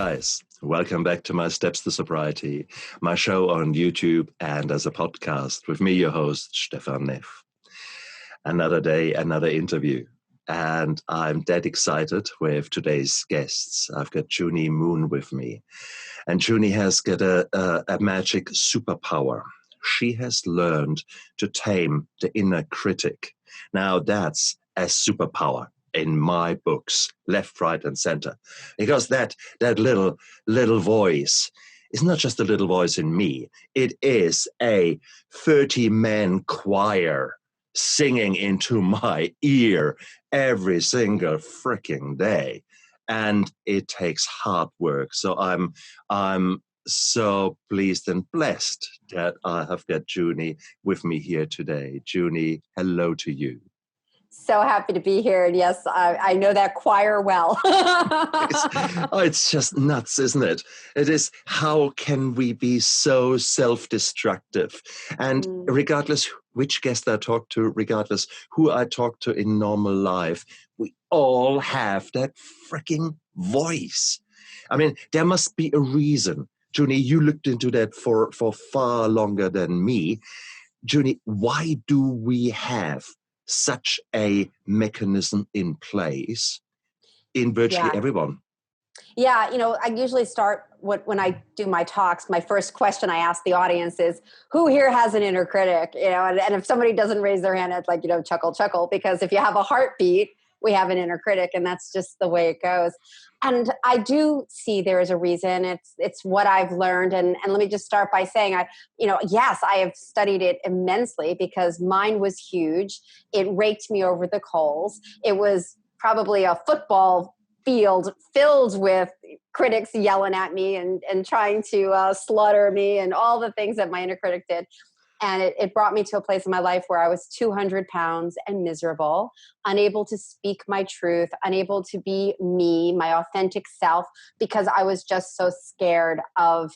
guys, welcome back to my Steps to Sobriety, my show on YouTube and as a podcast with me, your host, Stefan Neff. Another day, another interview. And I'm dead excited with today's guests. I've got Junie Moon with me. And Junie has got a magic superpower. She has learned to tame the inner critic. Now that's a superpower in my books, left, right, and center. Because that little voice is not just a little voice in me. It is a 30-man choir singing into my ear every single freaking day. And it takes hard work. So I'm so pleased and blessed that I have got Junie with me here today. Junie, hello to you. So happy to be here. And yes, I know that choir well. It's just nuts, isn't it? It is, how can we be so self-destructive? And regardless which guest I talk to, regardless who I talk to in normal life, we all have that freaking voice. I mean, there must be a reason. Junie, you looked into that for far longer than me. Junie, why do we have such a mechanism in place in virtually everyone? Yeah, I usually start when I do my talks, my first question I ask the audience is, who here has an inner critic? And if somebody doesn't raise their hand, it's like, chuckle, because if you have a heartbeat, we have an inner critic, and that's just the way it goes. And I do see there is a reason. It's what I've learned. And let me just start by saying, yes, I have studied it immensely because mine was huge. It raked me over the coals. It was probably a football field filled with critics yelling at me and trying to slaughter me and all the things that my inner critic did. And it brought me to a place in my life where I was 200 pounds and miserable, unable to speak my truth, unable to be me, my authentic self, because I was just so scared of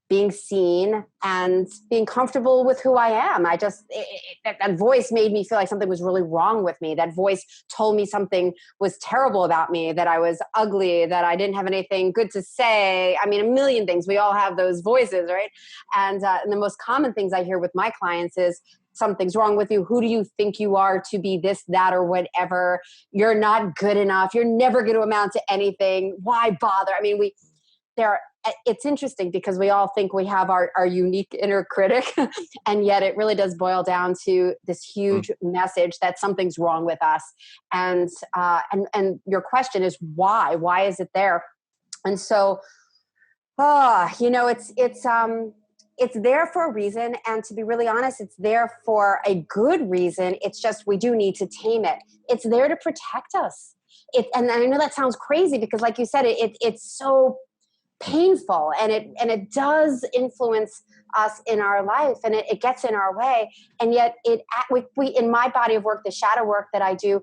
being seen and being comfortable with who I am. That voice made me feel like something was really wrong with me. That voice told me something was terrible about me, that I was ugly, that I didn't have anything good to say. I mean, a million things. We all have those voices, right? And the most common things I hear with my clients is, something's wrong with you. Who do you think you are to be this, that, or whatever? You're not good enough. You're never going to amount to anything. Why bother? I mean, it's interesting because we all think we have our unique inner critic, and yet it really does boil down to this huge message that something's wrong with us. And your question is why? Why is it there? And so, it's there for a reason. And to be really honest, it's there for a good reason. It's just we do need to tame it. It's there to protect us. And I know that sounds crazy because, like you said, it's so painful and it does influence us in our life, and it gets in our way. And yet we in my body of work, the shadow work that I do,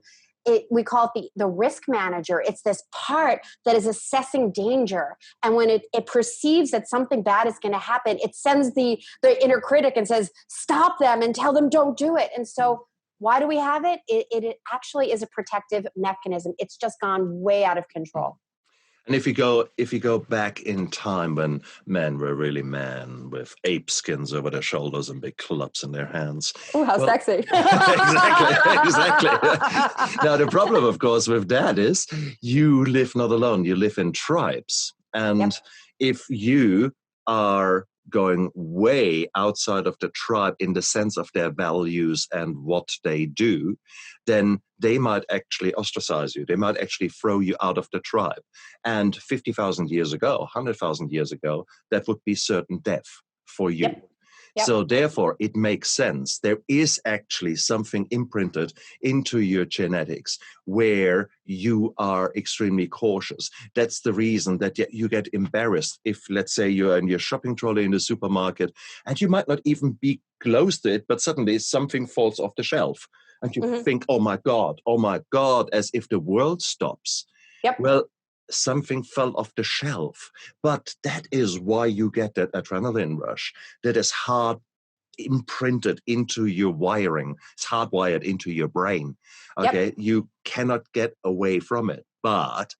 we call it the risk manager. It's this part that is assessing danger. And when it perceives that something bad is going to happen, it sends the inner critic and says, stop them and tell them don't do it. And so why do we have it? It actually is a protective mechanism. It's just gone way out of control. And if you go back in time when men were really men with ape skins over their shoulders and big clubs in their hands. Oh, how sexy. Exactly. Now, the problem, of course, with that is you live not alone. You live in tribes. And if you are going way outside of the tribe in the sense of their values and what they do, then they might actually ostracize you. They might actually throw you out of the tribe. And 50,000 years ago, 100,000 years ago, that would be certain death for you. Yep. So therefore, it makes sense. There is actually something imprinted into your genetics where you are extremely cautious. That's the reason that you get embarrassed if, let's say, you're in your shopping trolley in the supermarket and you might not even be close to it, but suddenly something falls off the shelf. And you think, oh my God, as if the world stops. Yep. Well, something fell off the shelf. But that is why you get that adrenaline rush that is hard imprinted into your wiring. It's hardwired into your brain. Okay. Yep. You cannot get away from it. But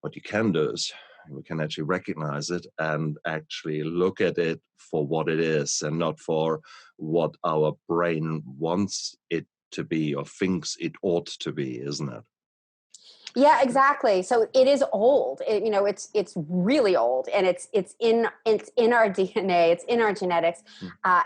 what you can do is We can actually recognize it and actually look at it for what it is and not for what our brain wants it to be or thinks it ought to be, isn't it? Yeah, exactly. So it is old. It's really old, and it's in our DNA. It's in our genetics,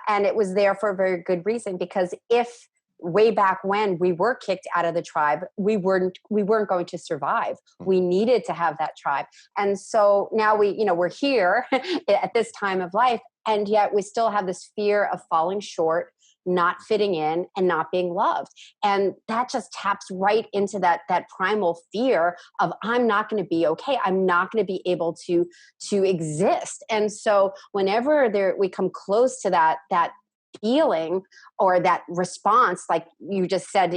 and it was there for a very good reason. Because if way back when we were kicked out of the tribe, we weren't going to survive. We needed to have that tribe, and so now we're here at this time of life, and yet we still have this fear of falling short, not fitting in, and not being loved. And that just taps right into that primal fear of, I'm not going to be okay. I'm not going to be able to exist. And so whenever we come close to that feeling or that response, like you just said,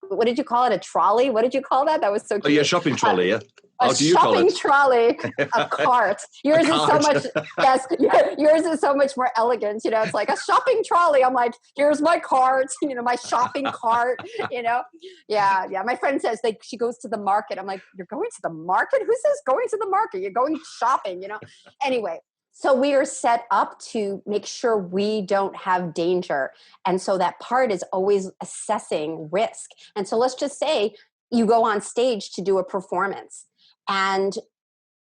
what did you call it? A trolley? What did you call that? That was so cute. Oh, yeah, shopping trolley, yeah. A shopping trolley, a cart. Yours is so much, yes, yours is so much more elegant. It's like a shopping trolley. I'm like, here's my cart, my shopping cart, Yeah. My friend says she goes to the market. I'm like, you're going to the market? Who says going to the market? You're going shopping, Anyway, so we are set up to make sure we don't have danger. And so that part is always assessing risk. And so let's just say you go on stage to do a performance, and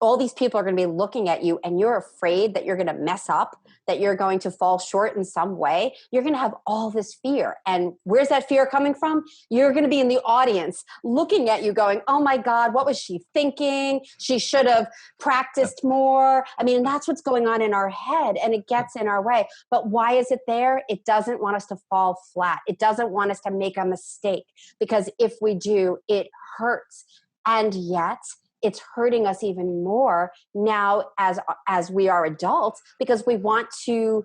all these people are going to be looking at you, and you're afraid that you're going to mess up, that you're going to fall short in some way. You're going to have all this fear. And where's that fear coming from? You're going to be in the audience looking at you going, oh my God, what was she thinking? She should have practiced more. I mean, that's what's going on in our head, and it gets in our way. But why is it there? It doesn't want us to fall flat. It doesn't want us to make a mistake, because if we do, it hurts. And yet it's hurting us even more now as we are adults, because we want to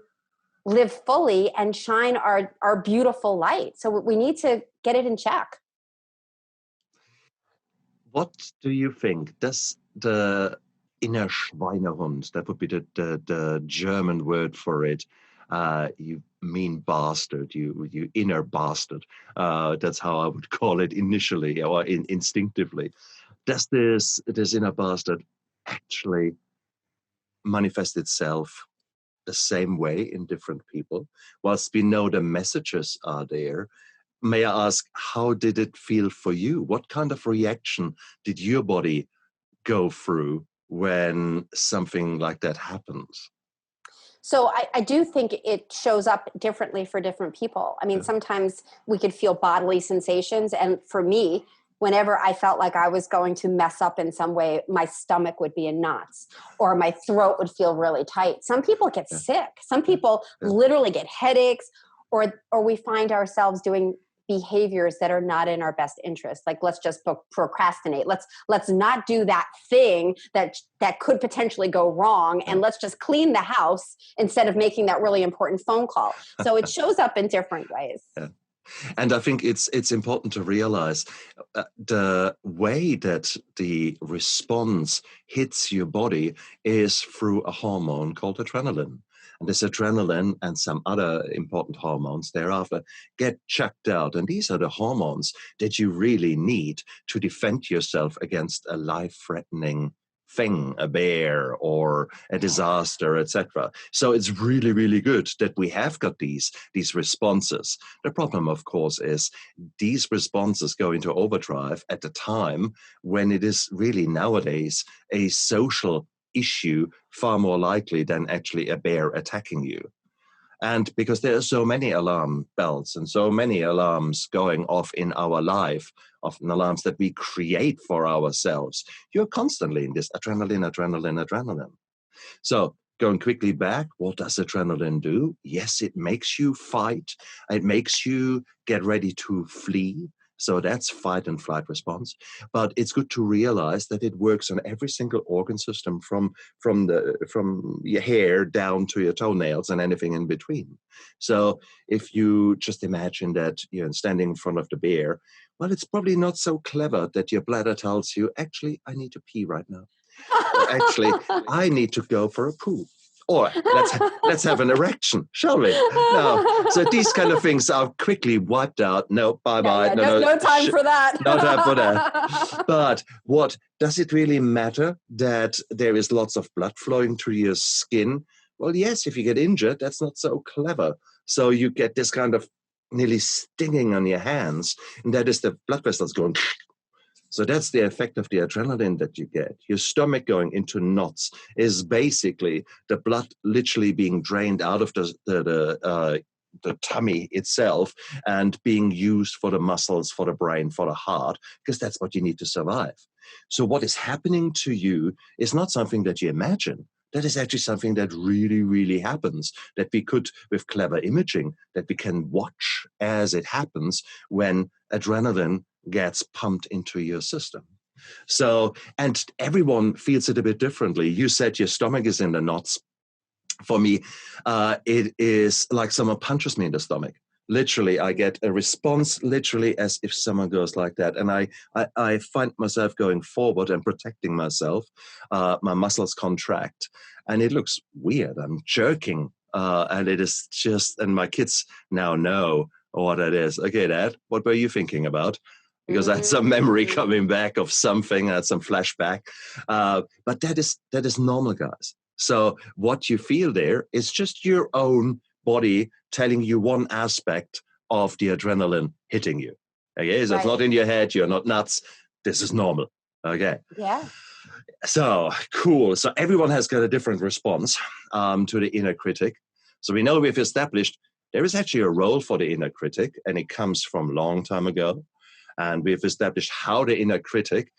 live fully and shine our beautiful light. So we need to get it in check. What do you think? Does the inner Schweinehund, that would be the German word for it, you mean bastard, you inner bastard, that's how I would call it initially or instinctively. Does this inner bastard actually manifest itself the same way in different people? Whilst we know the messages are there, may I ask, how did it feel for you? What kind of reaction did your body go through when something like that happens? So I do think it shows up differently for different people. I mean, sometimes we could feel bodily sensations. And for me, whenever I felt like I was going to mess up in some way, my stomach would be in knots or my throat would feel really tight. Some people get sick. Some people literally get headaches, or we find ourselves doing behaviors that are not in our best interest. Like, let's just procrastinate. Let's not do that thing that could potentially go wrong. And let's just clean the house instead of making that really important phone call. So it shows up in different ways. Yeah. And I think it's important to realize the way that the response hits your body is through a hormone called adrenaline. And this adrenaline and some other important hormones thereafter get checked out. And these are the hormones that you really need to defend yourself against a life-threatening thing, a bear or a disaster, etc. So it's really, really good that we have got these responses. The problem, of course, is these responses go into overdrive at the time when it is really nowadays a social issue far more likely than actually a bear attacking you. And because there are so many alarm bells and so many alarms going off in our life, often alarms that we create for ourselves, you're constantly in this adrenaline. So going quickly back, what does adrenaline do? Yes, it makes you fight. It makes you get ready to flee. So that's fight and flight response. But it's good to realize that it works on every single organ system from your hair down to your toenails and anything in between. So if you just imagine that you're standing in front of the bear, well, it's probably not so clever that your bladder tells you, actually, I need to pee right now. Or actually, I need to go for a poo. Or let's have an erection, shall we? No. So these kind of things are quickly wiped out. No, bye-bye. No time for that. No time for that. But what does it really matter that there is lots of blood flowing through your skin? Well, yes, if you get injured, that's not so clever. So you get this kind of nearly stinging on your hands, and that is the blood vessels going. So that's the effect of the adrenaline that you get. Your stomach going into knots is basically the blood literally being drained out of the tummy itself and being used for the muscles, for the brain, for the heart, because that's what you need to survive. So what is happening to you is not something that you imagine. That is actually something that really, really happens, that we could, with clever imaging, that we can watch as it happens when adrenaline gets pumped into your system. So, and everyone feels it a bit differently. You said your stomach is in the knots. For me, it is like someone punches me in the stomach. Literally, I get a response literally as if someone goes like that. And I find myself going forward and protecting myself. My muscles contract. And it looks weird. I'm jerking. And it is just, and my kids now know what it is. Okay, Dad, what were you thinking about? Because I had some memory coming back of something, I had some flashback. But that is normal, guys. So what you feel there is just your own body telling you one aspect of the adrenaline hitting you. Okay, so It's not in your head, you're not nuts. This is normal. Okay. Yeah. So cool. So everyone has got a different response to the inner critic. So we know we've established there is actually a role for the inner critic, and it comes from a long time ago. And we've established how the inner critic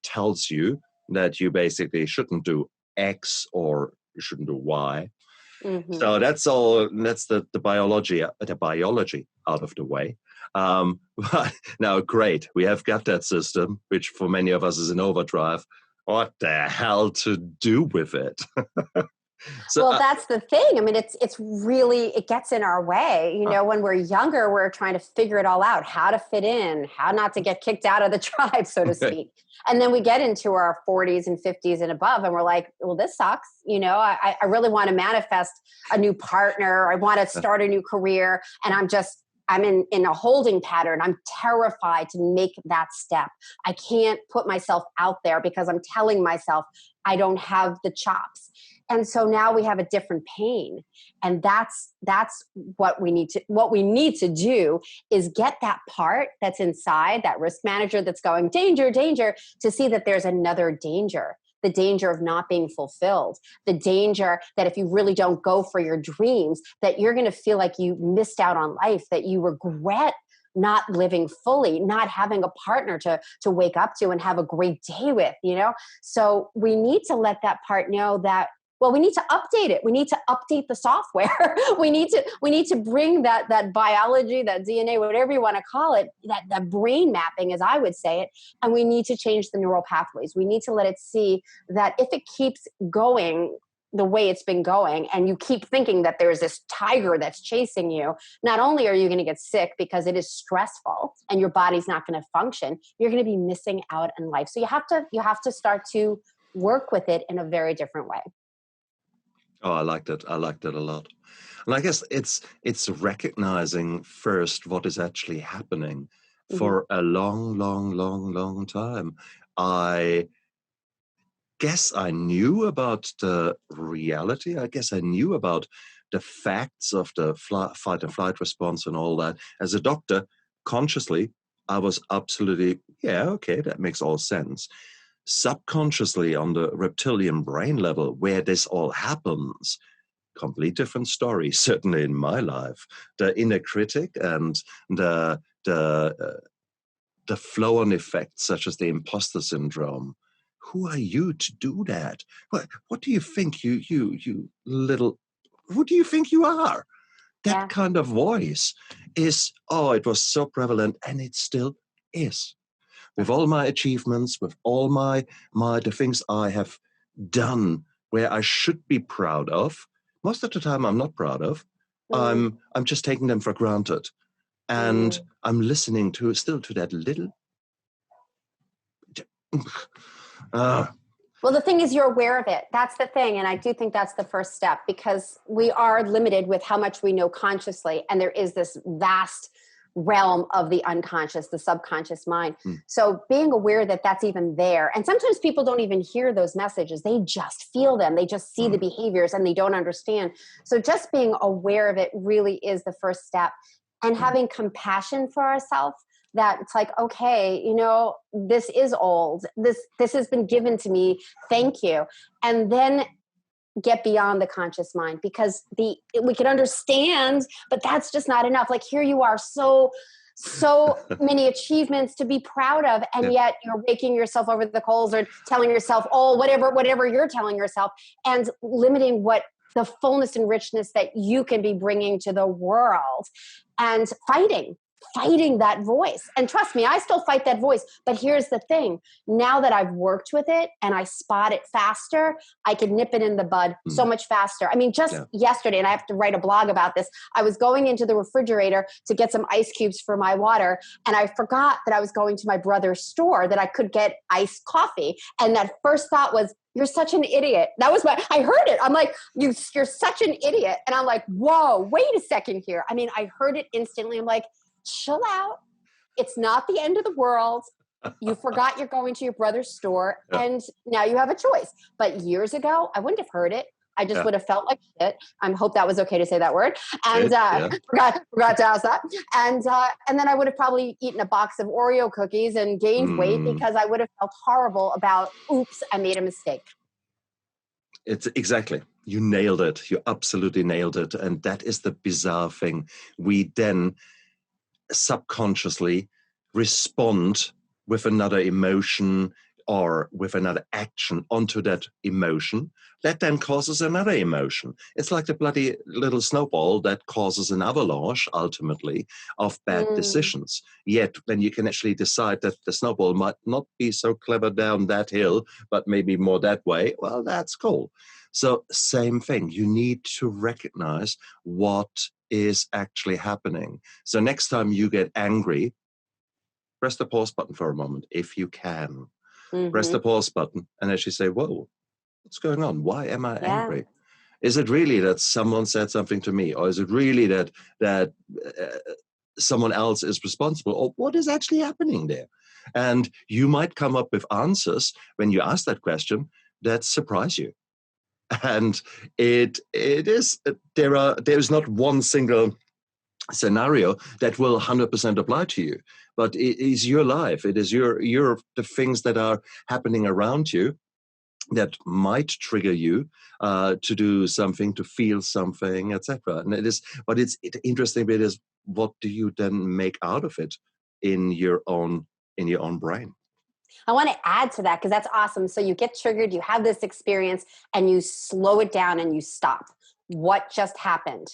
tells you that you basically shouldn't do X or you shouldn't do Y. Mm-hmm. So that's all. That's the biology out of the way. But now, great, we have got that system, which for many of us is in overdrive. What the hell to do with it? So, well, that's the thing. I mean, it's really, it gets in our way. You know, when we're younger, we're trying to figure it all out, how to fit in, how not to get kicked out of the tribe, so to speak. And then we get into our 40s and 50s and above, and we're like, well, this sucks. You know, I really want to manifest a new partner. I want to start a new career. And I'm in a holding pattern. I'm terrified to make that step. I can't put myself out there because I'm telling myself I don't have the chops. And so now we have a different pain. And that's what we need to do is get that part that's inside, that risk manager that's going, danger, danger, to see that there's another danger. The danger of not being fulfilled, the danger that if you really don't go for your dreams, that you're going to feel like you missed out on life, that you regret not living fully, not having a partner to wake up to and have a great day with, you know? So we need to let that part know that, well, we need to update it. We need to update the software. we need to bring that biology, that DNA, whatever you want to call it, that brain mapping, as I would say it, and we need to change the neural pathways. We need to let it see that if it keeps going the way it's been going, and you keep thinking that there's this tiger that's chasing you, not only are you going to get sick because it is stressful and your body's not going to function, you're going to be missing out on life. So you have to start to work with it in a very different way. Oh, I liked it. I liked it a lot. And I guess it's recognizing first what is actually happening. Mm-hmm. For a long, long, long, long time. I guess I knew about the reality. I guess I knew about the facts of the fight and flight response and all that. As a doctor, consciously, I was absolutely, yeah, okay, that makes all sense. Subconsciously, on the reptilian brain level, where this all happens, complete different story, certainly in my life. The inner critic and the flow-on effects, such as the imposter syndrome. Who are you to do that? What do you think you little, who do you think you are? That kind of voice is, it was so prevalent, and it still is. With all my achievements, with all the things I have done where I should be proud of, most of the time I'm not proud of. I'm just taking them for granted. And I'm listening to that little Well, the thing is, you're aware of it. That's the thing. And I do think that's the first step, because we are limited with how much we know consciously. And there is this vast realm of the unconscious, the subconscious mind. So being aware that that's even there. And sometimes people don't even hear those messages. They just feel them. They just see the behaviors and they don't understand. So just being aware of it really is the first step. And having compassion for ourselves, that it's like, okay, you know, this is old. This has been given to me. Thank you. And then get beyond the conscious mind, because we can understand, but that's just not enough. Like, here you are, so many achievements to be proud of, and yet you're raking yourself over the coals, or telling yourself, oh, whatever you're telling yourself, and limiting what the fullness and richness that you can be bringing to the world, and fighting that voice. And trust me, I still fight that voice. But here's the thing. Now that I've worked with it and I spot it faster, I can nip it in the bud so much faster. I mean, just yesterday, and I have to write a blog about this, I was going into the refrigerator to get some ice cubes for my water. And I forgot that I was going to my brother's store, that I could get iced coffee. And that first thought was, you're such an idiot. That was I heard it. I'm like, you're such an idiot. And I'm like, whoa, wait a second here. I mean, I heard it instantly. I'm like, chill out. It's not the end of the world. You forgot you're going to your brother's store, and now you have a choice. But years ago, I wouldn't have heard it. I just would have felt like shit. I hope that was okay to say that word. And forgot to ask that. And then I would have probably eaten a box of Oreo cookies and gained weight, because I would have felt horrible about, oops, I made a mistake. It's exactly. You nailed it. You absolutely nailed it. And that is the bizarre thing. We then subconsciously respond with another emotion or with another action onto that emotion that then causes another emotion. It's like the bloody little snowball that causes an avalanche ultimately of bad decisions. Yet when you can actually decide that the snowball might not be so clever down that hill, but maybe more that way, well, that's cool. So same thing, you need to recognize what is actually happening. So next time you get angry, press the pause button for a moment, if you can. Press the pause button and actually say, whoa, what's going on? Why am I angry? Is it really that someone said something to me? Or is it really that someone else is responsible? Or what is actually happening there? And you might come up with answers when you ask that question that surprise you. And there is not one single scenario that will 100% apply to you, but it is your life. It is the things that are happening around you that might trigger you to do something, to feel something, etc. And it's interesting bit is, what do you then make out of it in your own brain? I want to add to that, because that's awesome. So you get triggered, you have this experience, and you slow it down and you stop. What just happened?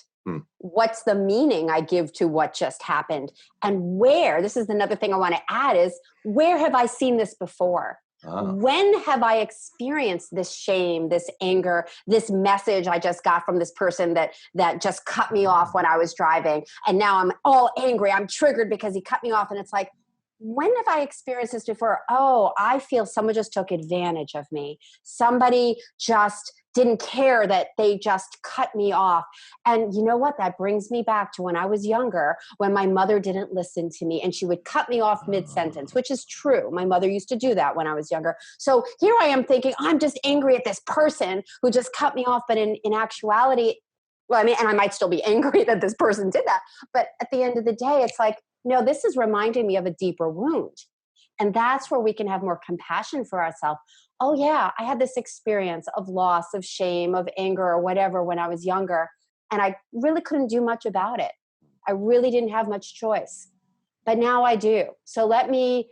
What's the meaning I give to what just happened? And this is another thing I want to add, is where have I seen this before? When have I experienced this shame, this anger, this message I just got from this person that just cut me off when I was driving? And now I'm all angry. I'm triggered because he cut me off. And it's like, when have I experienced this before? Oh, I feel someone just took advantage of me. Somebody just didn't care that they just cut me off. And you know what? That brings me back to when I was younger, when my mother didn't listen to me and she would cut me off mid-sentence, which is true. My mother used to do that when I was younger. So here I am thinking, I'm just angry at this person who just cut me off. But in actuality, well, I mean, and I might still be angry that this person did that. But at the end of the day, it's like, no, this is reminding me of a deeper wound. And that's where we can have more compassion for ourselves. Oh yeah, I had this experience of loss, of shame, of anger, or whatever when I was younger. And I really couldn't do much about it. I really didn't have much choice. But now I do. So let me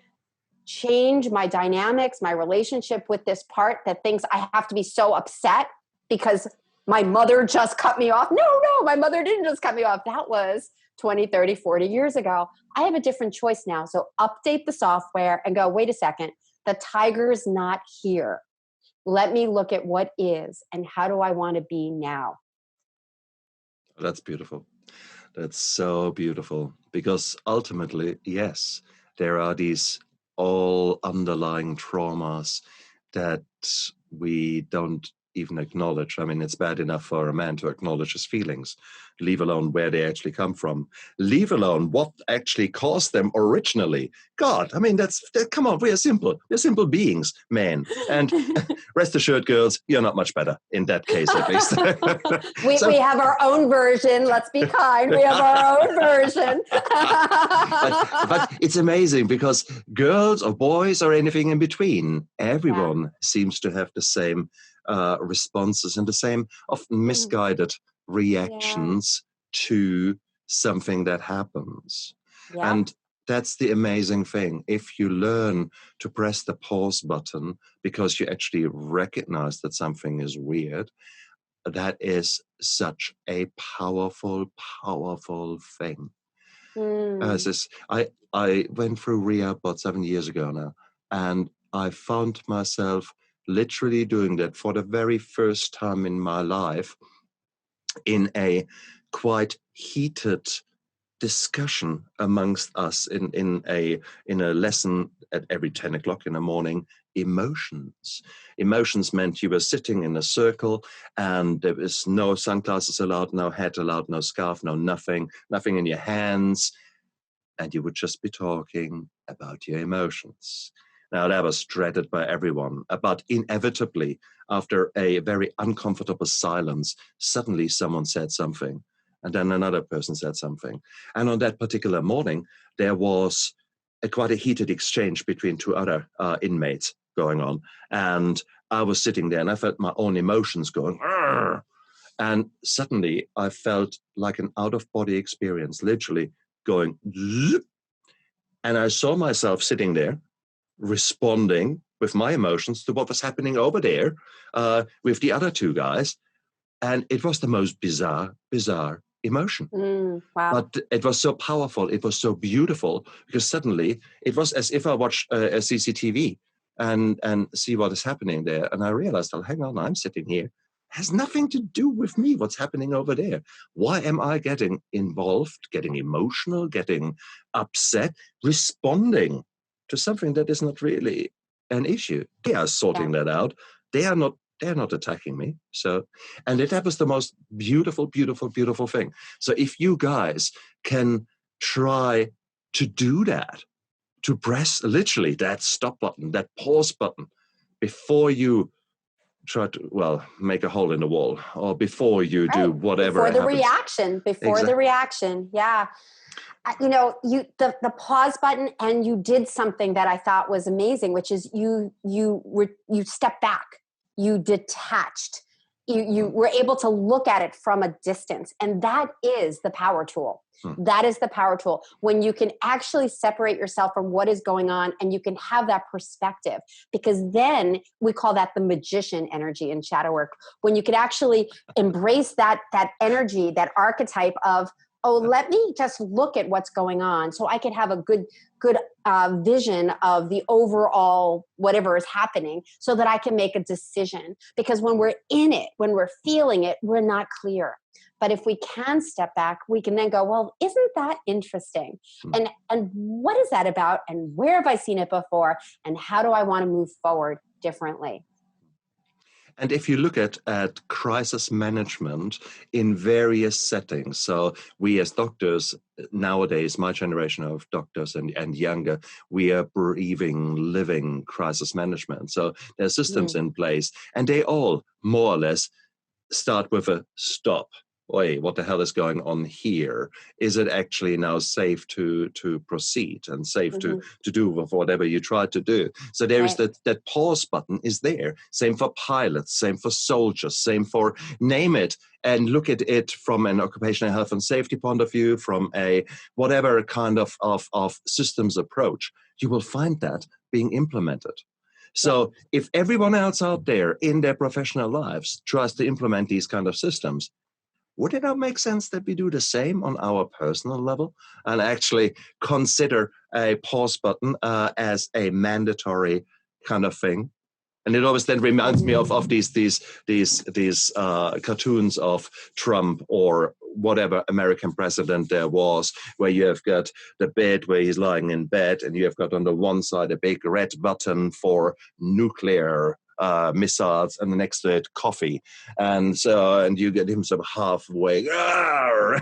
change my dynamics, my relationship with this part that thinks I have to be so upset because my mother just cut me off. No, my mother didn't just cut me off. That was 20, 30, 40 years ago. I have a different choice now. So update the software and go, wait a second, the tiger's not here. Let me look at what is and how do I want to be now? That's beautiful. That's so beautiful. Because ultimately, yes, there are these all underlying traumas that we don't even acknowledge. I mean, it's bad enough for a man to acknowledge his feelings, leave alone where they actually come from, leave alone what actually caused them originally. God, I mean, come on, we're simple beings, men. And rest assured, girls, you're not much better in that case, at least. we have our own version. Let's be kind. We have our own version. but it's amazing because girls or boys or anything in between, everyone seems to have the same responses and the same often misguided reactions to something that happens. Yeah. And that's the amazing thing. If you learn to press the pause button because you actually recognize that something is weird, that is such a powerful, powerful thing. I went through rehab about 7 years ago now, and I found myself literally doing that for the very first time in my life in a quite heated discussion amongst us in a lesson at every 10 o'clock in the morning. Emotions meant you were sitting in a circle and there was no sunglasses allowed, no hat allowed, no scarf, no nothing in your hands, and you would just be talking about your emotions. Now, that was dreaded by everyone, but inevitably, after a very uncomfortable silence, suddenly someone said something, and then another person said something. And on that particular morning, there was quite a heated exchange between two other inmates going on. And I was sitting there, and I felt my own emotions going, "Arr!" And suddenly, I felt like an out-of-body experience, literally going, "Zip." And I saw myself sitting there, responding with my emotions to what was happening over there with the other two guys. And it was the most bizarre emotion. Wow. But it was so powerful. It was so beautiful because suddenly it was as if I watched a CCTV and see what is happening there. And I realized, oh, hang on, I'm sitting here. It has nothing to do with me, what's happening over there. Why am I getting involved, getting emotional, getting upset, responding to something that is not really an issue? They are sorting that out. They're not attacking me. So, and that was the most beautiful, beautiful, beautiful thing. So if you guys can try to do that, to press literally that stop button, that pause button, before you try to, make a hole in the wall, or before you do whatever before the reaction. Yeah. The pause button, and you did something that I thought was amazing, which is you stepped back, you detached, you were able to look at it from a distance. And that is the power tool. That is the power tool, when you can actually separate yourself from what is going on and you can have that perspective, because then we call that the magician energy in shadow work. When you can actually embrace that energy, that archetype of, oh, let me just look at what's going on so I can have a good vision of the overall whatever is happening so that I can make a decision. Because when we're in it, when we're feeling it, we're not clear. But if we can step back, we can then go, well, isn't that interesting? And what is that about? And where have I seen it before? And how do I want to move forward differently? And if you look at crisis management in various settings, so we as doctors nowadays, my generation of doctors and younger, we are breathing, living crisis management. So there are systems in place, and they all more or less start with a stop. Wait, what the hell is going on here? Is it actually now safe to proceed and safe to do with whatever you try to do? So there is that pause button is there. Same for pilots, same for soldiers, same for name it, and look at it from an occupational health and safety point of view, from a whatever kind of systems approach. You will find that being implemented. So if everyone else out there in their professional lives tries to implement these kind of systems, would it not make sense that we do the same on our personal level and actually consider a pause button as a mandatory kind of thing? And it always then reminds me of these cartoons of Trump or whatever American president there was, where you have got the bed where he's lying in bed, and you have got on the one side a big red button for nuclear missiles, and the next day coffee, and you get him sort of halfway. Yeah,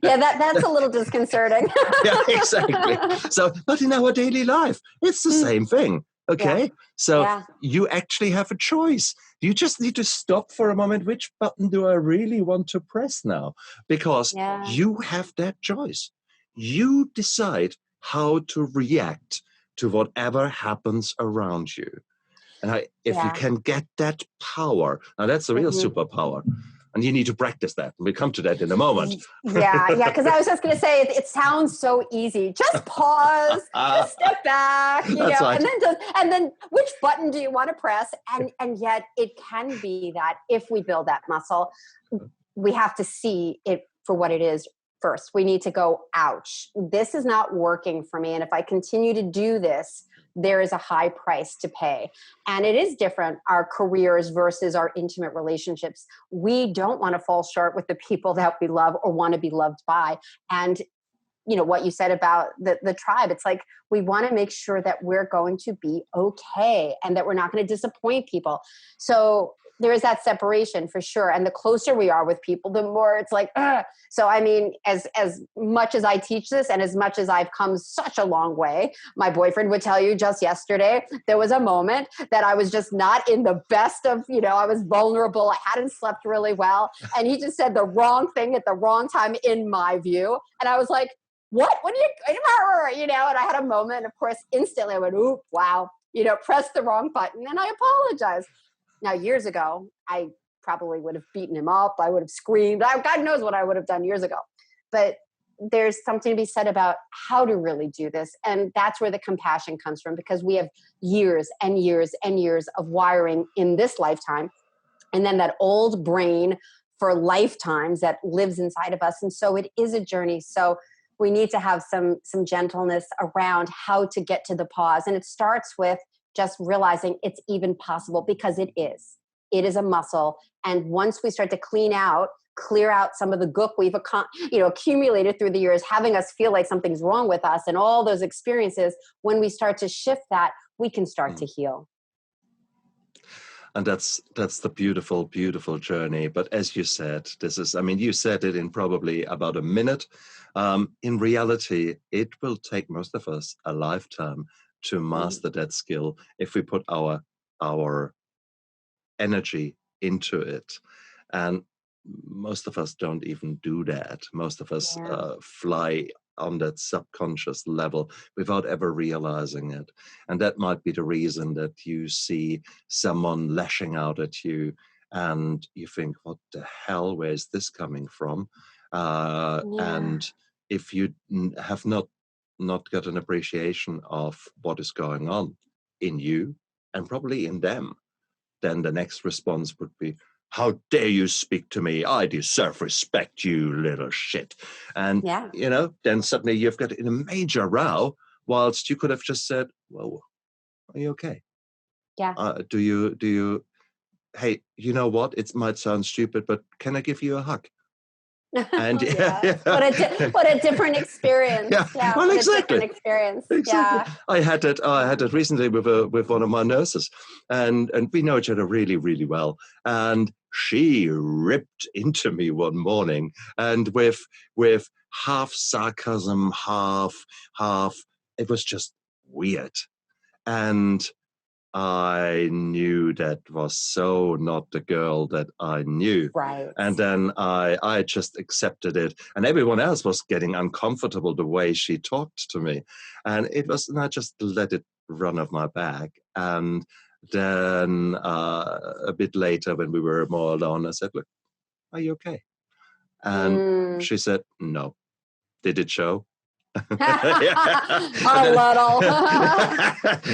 that's a little disconcerting. Yeah, exactly. So, but in our daily life, it's the same thing. Okay, Yeah. so you actually have a choice. You just need to stop for a moment. Which button do I really want to press now? Because you have that choice. You decide how to react to whatever happens around you. And if you can get that power, now that's the real superpower. And you need to practice that. We'll come to that in a moment. Yeah, because I was just going to say, it sounds so easy. Just pause, just step back, That's right. and then which button do you want to press? And yet it can be that if we build that muscle, we have to see it for what it is first. We need to go, ouch, this is not working for me. And if I continue to do this, there is a high price to pay. And it is different, our careers versus our intimate relationships. We don't want to fall short with the people that we love or want to be loved by. And what you said about the tribe, it's like we want to make sure that we're going to be okay and that we're not going to disappoint people. So there is that separation for sure. And the closer we are with people, the more it's like, ugh. So, I mean, as much as I teach this and as much as I've come such a long way, my boyfriend would tell you just yesterday, there was a moment that I was just not in the best of, I was vulnerable. I hadn't slept really well. And he just said the wrong thing at the wrong time in my view. And I was like, what are you, and I had a moment, of course, instantly I went, oop, wow, pressed the wrong button and I apologized. Now, years ago, I probably would have beaten him up. I would have screamed. God knows what I would have done years ago. But there's something to be said about how to really do this. And that's where the compassion comes from, because we have years and years and years of wiring in this lifetime. And then that old brain for lifetimes that lives inside of us. And so it is a journey. So we need to have some gentleness around how to get to the pause. And it starts with just realizing it's even possible, because it is. It is a muscle. And once we start to clear out some of the gook we've accumulated through the years, having us feel like something's wrong with us and all those experiences, when we start to shift that, we can start to heal. And that's the beautiful, beautiful journey. But as you said, you said it in probably about a minute. In reality, it will take most of us a lifetime to master that skill if we put our energy into it. And most of us don't even do that. Most of us fly on that subconscious level without ever realizing it. And that might be the reason that you see someone lashing out at you and you think, what the hell, where is this coming from? And if you have not got an appreciation of what is going on in you and probably in them, then the next response would be, how dare you speak to me? I deserve respect, you little shit. And, then suddenly you've got in a major row, whilst you could have just said, well, are you okay? Yeah. Do you, hey, you know what? It might sound stupid, but can I give you a hug? And what a different experience. Yeah. Well, exactly. A different experience. Exactly. Yeah. I had that recently with one of my nurses, and we know each other really, really well. And she ripped into me one morning, and with half sarcasm, half. It was just weird, and I knew that was so not the girl that I knew. Right. And then I just accepted it. And everyone else was getting uncomfortable the way she talked to me. And I just let it run off my back. And then a bit later, when we were more alone, I said, look, are you okay? And she said, no. Did it show? A little.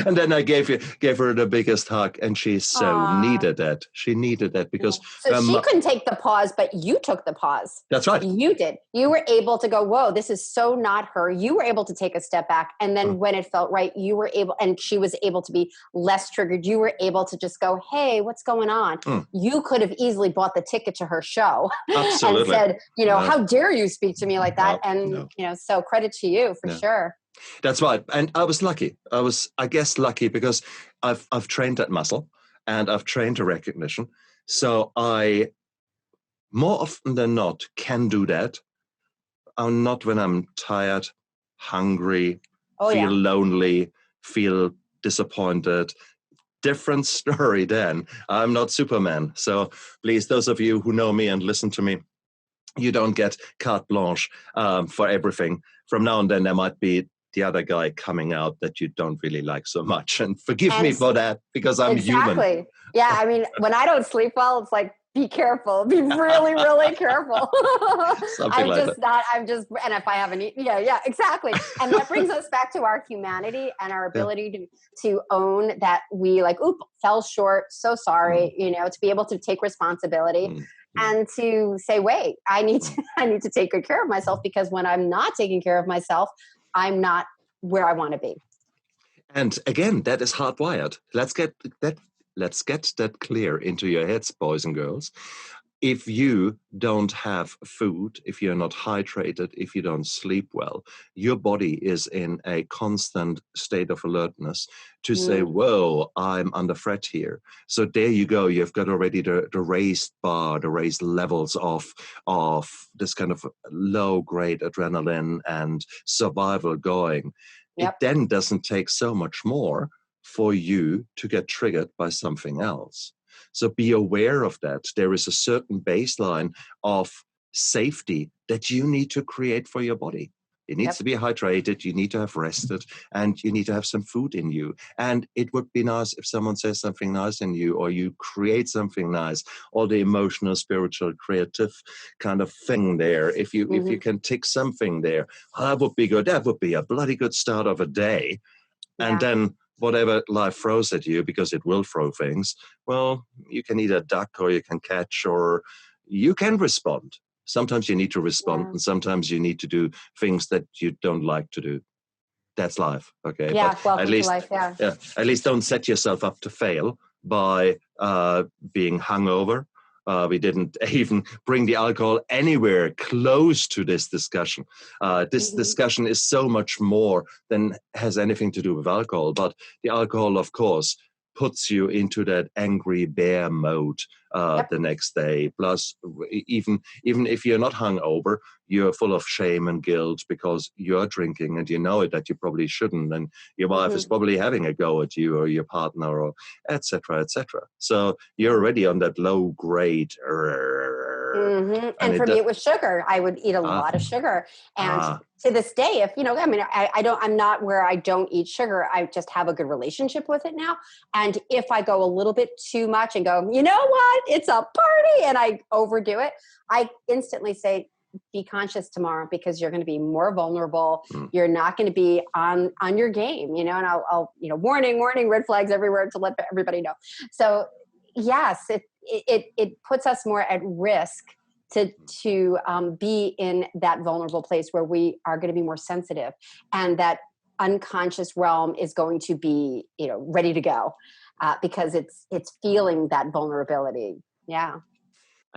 And then I gave her the biggest hug, and she so needed that. She needed that because so she couldn't take the pause, but you took the pause. That's right. You did. You were able to go, whoa, this is so not her. You were able to take a step back, and then when it felt right, you were able, and she was able to be less triggered. You were able to just go, hey, what's going on? You could have easily bought the ticket to her show. Absolutely. And said, how dare you speak to me like that? So credit to you for sure. That's right. And I was lucky. I guess lucky because I've trained that muscle. and I've trained to recognition. So I, more often than not, can do that. I'm not when I'm tired, hungry, feel lonely, feel disappointed. Different story then. I'm not Superman. So please, those of you who know me and listen to me, you don't get carte blanche for everything. From now and then, there might be the other guy coming out that you don't really like so much. And forgive me for that, because I'm human. Exactly. Yeah. I mean, when I don't sleep well, it's like, be careful. Be really, really careful. Something like that. And if I haven't eaten, yeah, exactly. And that brings us back to our humanity and our ability to own that we like, fell short. So sorry, to be able to take responsibility and to say, wait, I need to take good care of myself, because when I'm not taking care of myself, I'm not where I want to be. And again, that is hardwired. Let's get that clear into your heads, boys and girls. If you don't have food, if you're not hydrated, if you don't sleep well, your body is in a constant state of alertness to say, whoa, I'm under threat here. So there you go. You've got already the raised bar, the raised levels of this kind of low-grade adrenaline and survival going. It then doesn't take so much more for you to get triggered by something else. So be aware of that. There is a certain baseline of safety that you need to create for your body. It needs to be hydrated, you need to have rested, and you need to have some food in you. And it would be nice if someone says something nice in you, or you create something nice, or the emotional, spiritual, creative kind of thing there. If you can tick something there, that would be good. That would be a bloody good start of a day. And then whatever life throws at you, because it will throw things, well, you can either duck or you can catch, or you can respond. Sometimes you need to respond, and sometimes you need to do things that you don't like to do. That's life, okay? Yeah, but at least, life, at least don't set yourself up to fail by being hungover. We didn't even bring the alcohol anywhere close to this discussion. This discussion is so much more than has anything to do with alcohol. But the alcohol, of course, puts you into that angry bear mode the next day. Plus, even if you're not hungover, you're full of shame and guilt because you're drinking and you know it, that you probably shouldn't. And your wife is probably having a go at you, or your partner, or et cetera, et cetera. So you're already on that low grade. And for me, it was sugar. I would eat a lot of sugar. And to this day, if, I'm not where I don't eat sugar. I just have a good relationship with it now. And if I go a little bit too much and go, you know what, it's a party, and I overdo it, I instantly say, be conscious tomorrow, because you're going to be more vulnerable. You're not going to be on your game, and I'll warning, red flags everywhere to let everybody know. So yes, it puts us more at risk to be in that vulnerable place where we are going to be more sensitive, and that unconscious realm is going to be, ready to go because it's feeling that vulnerability. Yeah.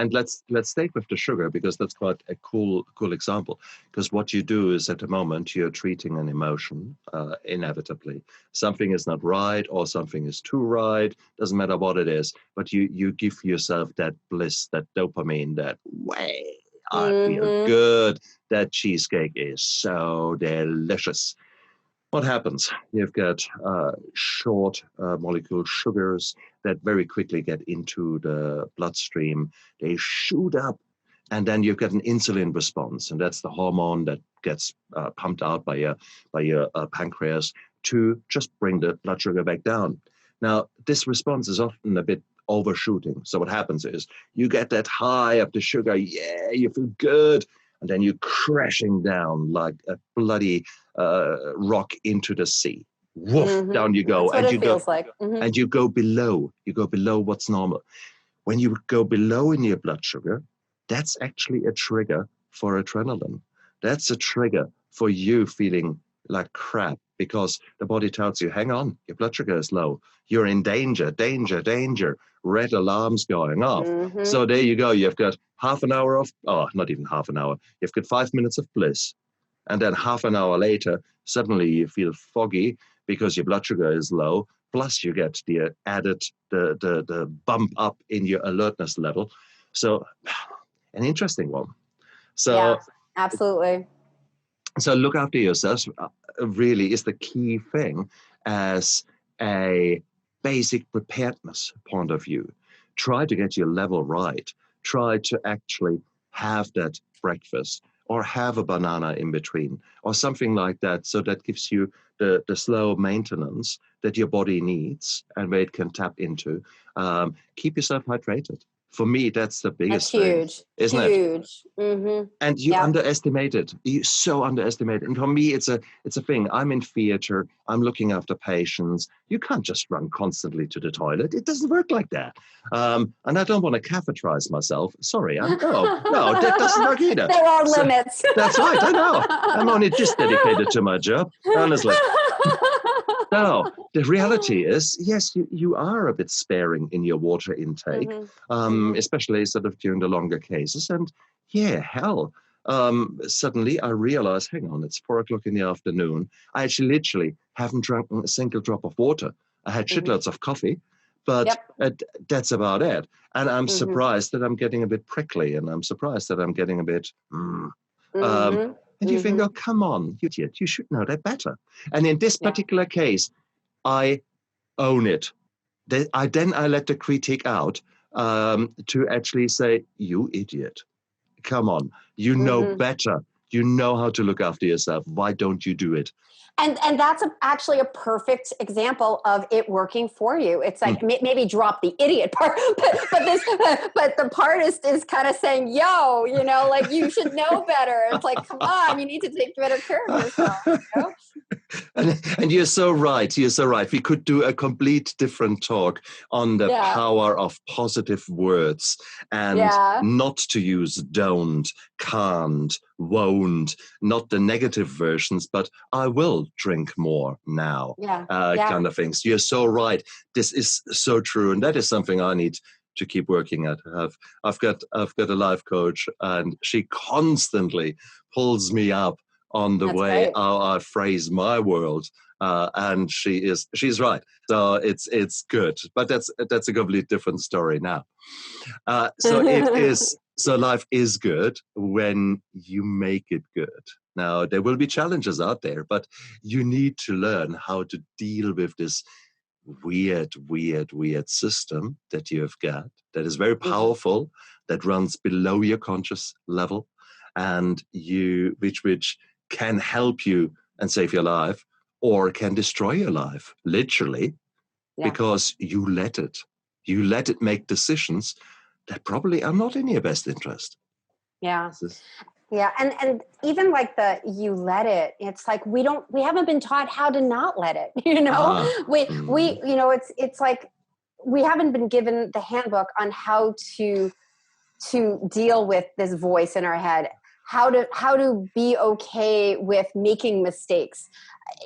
And let's stay with the sugar, because that's quite a cool example. Because what you do is, at the moment, you're treating an emotion inevitably. Something is not right, or something is too right. Doesn't matter what it is, but you give yourself that bliss, that dopamine, that way. I feel good. That cheesecake is so delicious. What happens? You've got short molecule sugars that very quickly get into the bloodstream. They shoot up, and then you've got an insulin response, and that's the hormone that gets pumped out by your pancreas to just bring the blood sugar back down. Now, this response is often a bit overshooting. So what happens is you get that high of the sugar, you feel good, and then you're crashing down like a bloody rock into the sea. Woof, down you go. That's what it feels like. And you go below. You go below what's normal. When you go below in your blood sugar, that's actually a trigger for adrenaline. That's a trigger for you feeling like crap, because the body tells you, hang on, your blood sugar is low. You're in danger, danger, danger. Red alarms going off. So there you go. You've got half an hour of, not even half an hour. You've got 5 minutes of bliss. And then half an hour later, suddenly you feel foggy because your blood sugar is low. plus you get the added, the bump up in your alertness level. So an interesting one. So yeah, absolutely. So look after yourself really is the key thing as a basic preparedness point of view. Try to get your level right. Try to actually have that breakfast or have a banana in between or something like that. So that gives you the slow maintenance that your body needs and where it can tap into. Keep yourself hydrated. For me, that's the That's biggest thing, huge, isn't it? huge. Mm-hmm. And you Yeah. underestimate it. You so underestimate it. And for me, it's a thing. I'm in theater. I'm looking after patients. You can't just run constantly to the toilet. It doesn't work like that. And I don't want to catheterize myself. Sorry, no, that doesn't work either. There are limits. That's right. I know. I'm only just dedicated to my job, honestly. No, the reality is, yes, you are a bit sparing in your water intake, especially sort of during the longer cases. And yeah, hell, suddenly I realize, hang on, it's 4 o'clock in the afternoon. I actually literally haven't drunk a single drop of water. I had shitloads of coffee, but that's about it. And I'm surprised that I'm getting a bit prickly, and I'm surprised that I'm getting a bit, and you think, oh, come on, you idiot, you should know that better. And in this particular case, I own it. I let the critic out to actually say, you idiot, come on, you know better. You know how to look after yourself. Why don't you do it? And that's actually a perfect example of it working for you. It's like maybe drop the idiot part, but the part is kind of saying, yo, like you should know better. It's like, come on, you need to take better care of yourself. And you're so right. You're so right. We could do a complete different talk on the power of positive words and not to use don't, can't, won't, not the negative versions, but I will drink more now, kind of things. You're so right. This is so true. And that is something I need to keep working at. I've got a life coach, and she constantly pulls me up on the way how I phrase my world, and she's right. So it's good, but that's a completely different story now. So it is. So life is good when you make it good. Now there will be challenges out there, but you need to learn how to deal with this weird system that you have got that is very powerful, that runs below your conscious level, and which can help you and save your life, or can destroy your life, literally, because you let it make decisions that probably are not in your best interest. Yeah. Yeah. And even like you let it, it's like, we haven't been taught how to not let it, it's like, we haven't been given the handbook on how to deal with this voice in our head, how to be okay with making mistakes.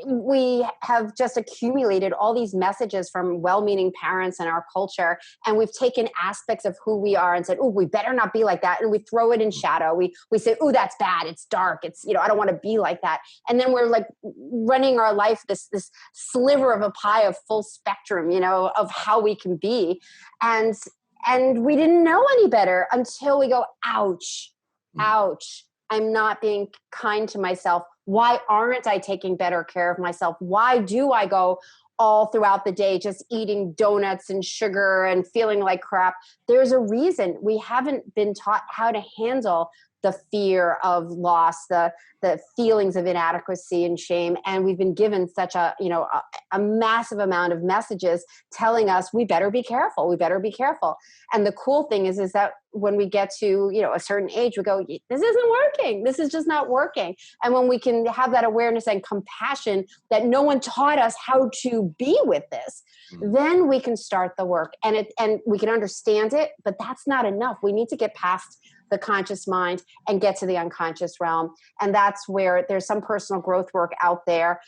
We have just accumulated all these messages from well-meaning parents in our culture, and we've taken aspects of who we are and said, oh, we better not be like that. And we throw it in shadow. We say, oh, that's bad. It's dark. It's, I don't want to be like that. And then we're like running our life, this sliver of a pie of full spectrum, of how we can be. And we didn't know any better until we go, ouch, I'm not being kind to myself. Why aren't I taking better care of myself? Why do I go all throughout the day just eating donuts and sugar and feeling like crap? There's a reason. We haven't been taught how to handle the fear of loss, the feelings of inadequacy and shame. And we've been given such a massive amount of messages telling us we better be careful. We better be careful. And the cool thing is that when we get to, a certain age, we go, this isn't working. This is just not working. And when we can have that awareness and compassion that no one taught us how to be with this, then we can start the work and we can understand it, but that's not enough. We need to get past the conscious mind and get to the unconscious realm. And that's where there's some personal growth work out there.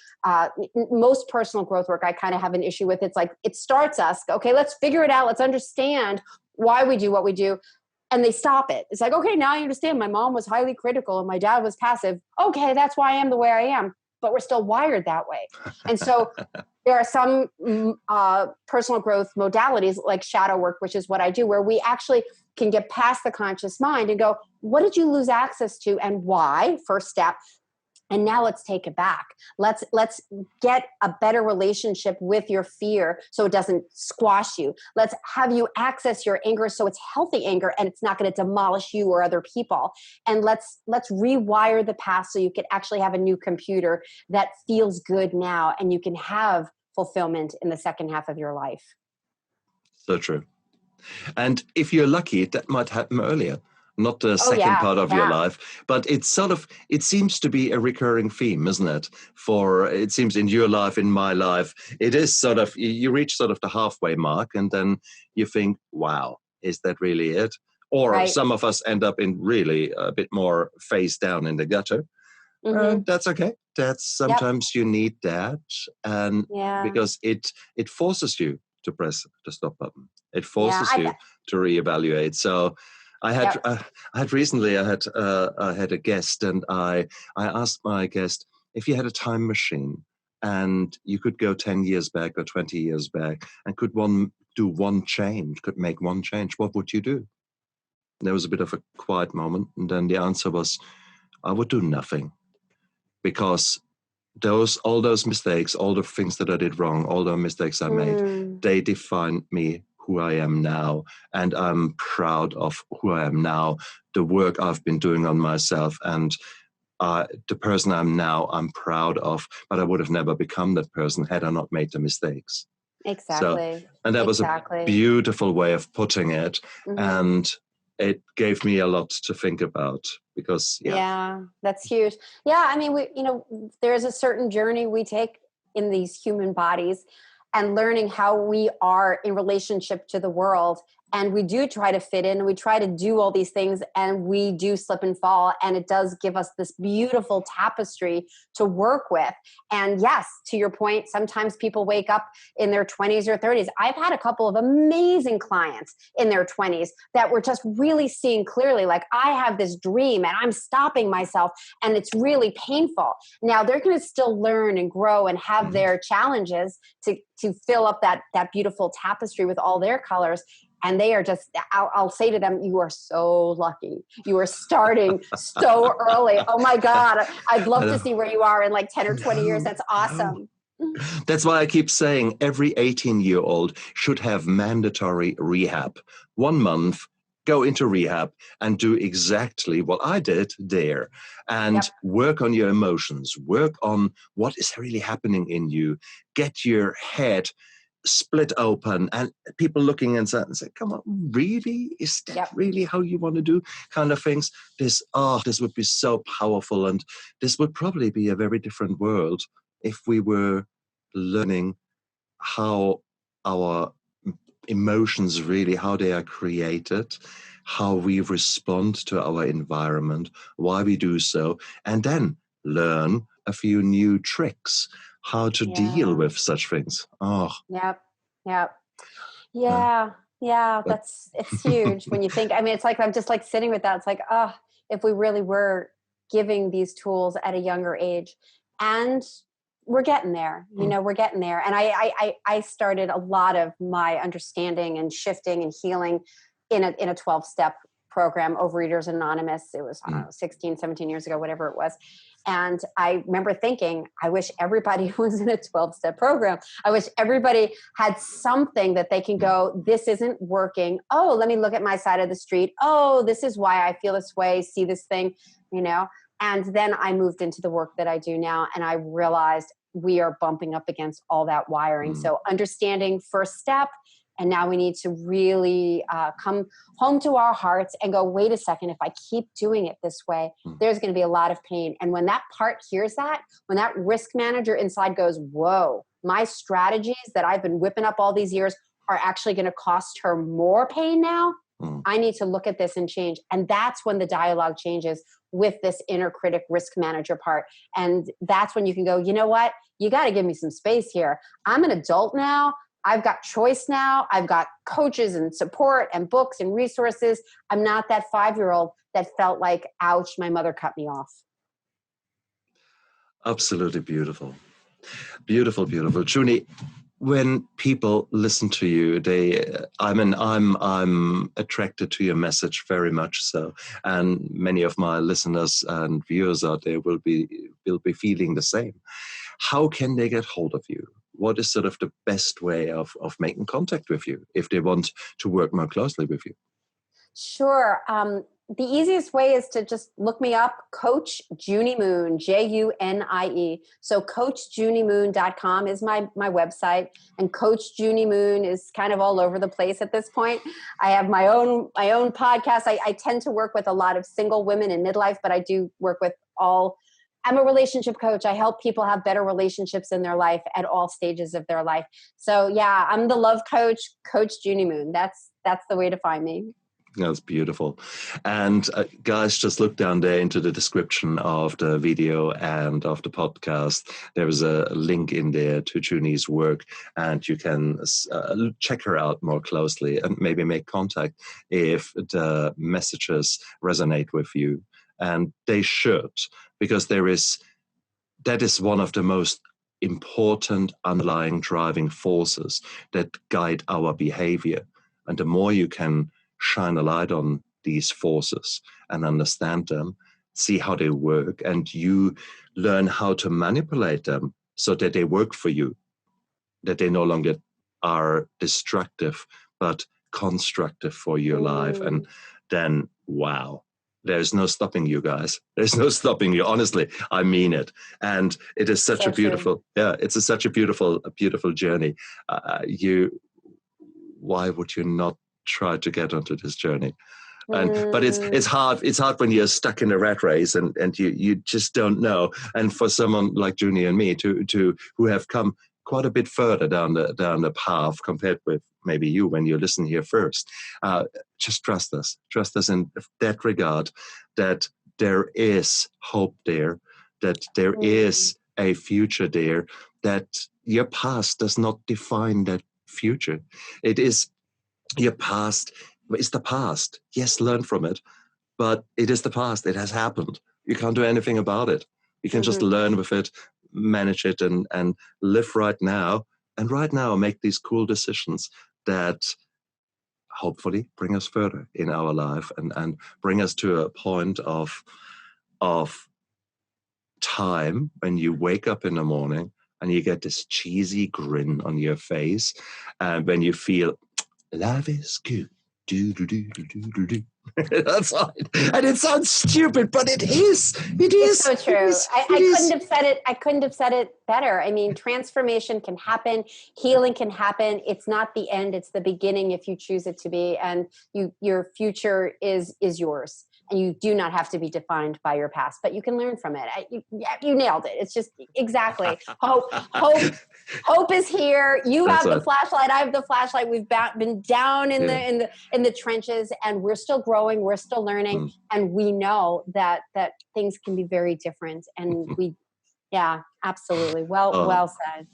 Most personal growth work I kind of have an issue with. It's like, it starts us, okay, let's figure it out. Let's understand why we do what we do. And they stop it. It's like, okay, now I understand. My mom was highly critical and my dad was passive. Okay, that's why I am the way I am. But we're still wired that way. And so There are some personal growth modalities like shadow work, which is what I do, where we actually can get past the conscious mind and go, what did you lose access to and why? First step. And now let's take it back. Let's get a better relationship with your fear so it doesn't squash you. Let's have you access your anger so it's healthy anger and it's not going to demolish you or other people. And let's rewire the past so you can actually have a new computer that feels good now and you can have fulfillment in the second half of your life. So true. And if you're lucky, that might happen earlier. Not the second part of your life, but it seems to be a recurring theme, isn't it? It seems in your life, in my life, it is sort of, you reach sort of the halfway mark and then you think, wow, is that really it? Or some of us end up in really a bit more face down in the gutter. That's okay. That's sometimes you need that. And because it forces you to press the stop button. It forces you to reevaluate. So I had recently I had a guest, and I asked my guest, if you had a time machine and you could go 10 years back or 20 years back and could make one change, what would you do? There was a bit of a quiet moment, and then the answer was, I would do nothing, because all those mistakes, all the things that I did wrong, all the mistakes I made, they define me, who I am now, and I'm proud of who I am now, the work I've been doing on myself, and the person I'm now, I'm proud of, but I would have never become that person had I not made the mistakes. Exactly. So, and that was a beautiful way of putting it, and it gave me a lot to think about, because that's huge. I mean, there's a certain journey we take in these human bodies and learning how we are in relationship to the world. And we do try to fit in, and we try to do all these things, and we do slip and fall. And it does give us this beautiful tapestry to work with. And yes, to your point, sometimes people wake up in their 20s or 30s. I've had a couple of amazing clients in their 20s that were just really seeing clearly, like, I have this dream and I'm stopping myself, and it's really painful. Now they're going to still learn and grow and have their challenges to fill up that beautiful tapestry with all their colors. And they are just, I'll say to them, you are so lucky. You are starting so early. Oh my God. I'd love to see where you are in like 10 or 20 years. That's awesome. That's why I keep saying every 18-year-old should have mandatory rehab. 1 month, go into rehab and do exactly what I did there, and work on your emotions, work on what is really happening in you, get your head split open, and people looking and say, come on, really? Is that really how you want to do kind of things? This would be so powerful, and this would probably be a very different world if we were learning how our emotions really, how they are created, how we respond to our environment, why we do so, and then learn a few new tricks how to deal with such things. It's huge when you think. I mean, it's like, I'm just like sitting with that. It's like, if we really were giving these tools at a younger age, and we're getting there, we're getting there. And I started a lot of my understanding and shifting and healing in a 12-step program, Overeaters Anonymous. It was, 16, 17 years ago, whatever it was. And I remember thinking, I wish everybody was in a 12-step program. I wish everybody had something that they can go, this isn't working. Oh, let me look at my side of the street. Oh, this is why I feel this way. See this thing, And then I moved into the work that I do now, and I realized we are bumping up against all that wiring. So understanding first step. And now we need to really come home to our hearts and go, wait a second, if I keep doing it this way, there's going to be a lot of pain. And when that part hears that, when that risk manager inside goes, whoa, my strategies that I've been whipping up all these years are actually going to cost her more pain now, I need to look at this and change. And that's when the dialogue changes with this inner critic risk manager part. And that's when you can go, you know what? You got to give me some space here. I'm an adult now. I've got choice now. I've got coaches and support and books and resources. I'm not that 5-year-old that felt like, ouch, my mother cut me off. Absolutely beautiful. Beautiful, beautiful. Junie, when people listen to you, I'm attracted to your message very much so, and many of my listeners and viewers out there will be feeling the same. How can they get hold of you? What is sort of the best way of making contact with you if they want to work more closely with you? Sure. The easiest way is to just look me up, Coach Junie Moon, Junie. So coachjuniemoon.com is my website, and Coach Junie Moon is kind of all over the place at this point. I have my own podcast. I tend to work with a lot of single women in midlife, but I do work with all. I'm a relationship coach. I help people have better relationships in their life at all stages of their life. So yeah, I'm the love coach, Coach Junie Moon. That's the way to find me. That's beautiful. And guys, just look down there into the description of the video and of the podcast. There is a link in there to Junie's work, and you can check her out more closely and maybe make contact if the messages resonate with you. And they should, because that is one of the most important underlying driving forces that guide our behavior. And the more you can shine a light on these forces and understand them, see how they work, and you learn how to manipulate them so that they work for you, that they no longer are destructive, but constructive for your life. And then, wow, there's no stopping you guys. There's no stopping you. Honestly, I mean it. And it is such a beautiful, such a beautiful journey. Why would you not try to get onto this journey? But it's hard when you're stuck in a rat race and you just don't know. And for someone like Junie and me to who have come quite a bit further down the path compared with maybe you when you listen here first, just trust us in that regard, that there is hope there, that there is a future there, that your past does not define that future. It is your past. It's the past. Yes, learn from it, but it is the past. It has happened. You can't do anything about it. You can just learn with it, manage it, and live right now. And right now, make these cool decisions that hopefully bring us further in our life and bring us to a point of time when you wake up in the morning and you get this cheesy grin on your face, and when you feel life is good. Do. That's right. And it sounds stupid, but it is. It's so true. I couldn't have said it better. I mean, transformation can happen. Healing can happen. It's not the end. It's the beginning if you choose it to be. And your future is yours. And you do not have to be defined by your past, but you can learn from it. You nailed it. It's just exactly hope is here. You have the flashlight. I have the flashlight. We've been down in the trenches, and we're still growing. We're still learning, and we know that things can be very different. And yeah, absolutely. Well said.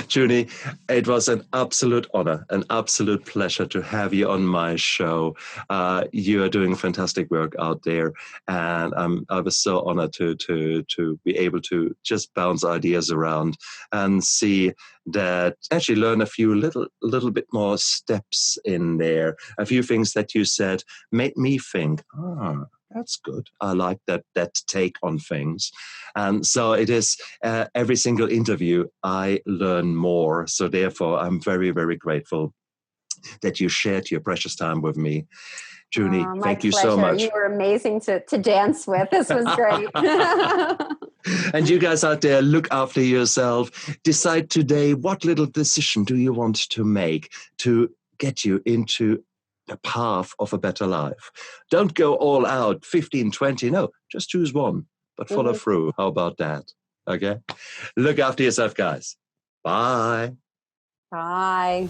Junie, it was an absolute honor, an absolute pleasure to have you on my show. You are doing fantastic work out there, and I was so honored to be able to just bounce ideas around and see that, actually learn a few little bit more steps in there. A few things that you said made me think, that's good. I like that take on things. And so it is, every single interview, I learn more. So therefore, I'm very, very grateful that you shared your precious time with me. Junie, thank you so much. You were amazing to dance with. This was great. And you guys out there, look after yourself. Decide today, what little decision do you want to make to get you into the path of a better life? Don't go all out, 15, 20. No, just choose one, but follow through. How about that? Okay. Look after yourself, guys. Bye. Bye.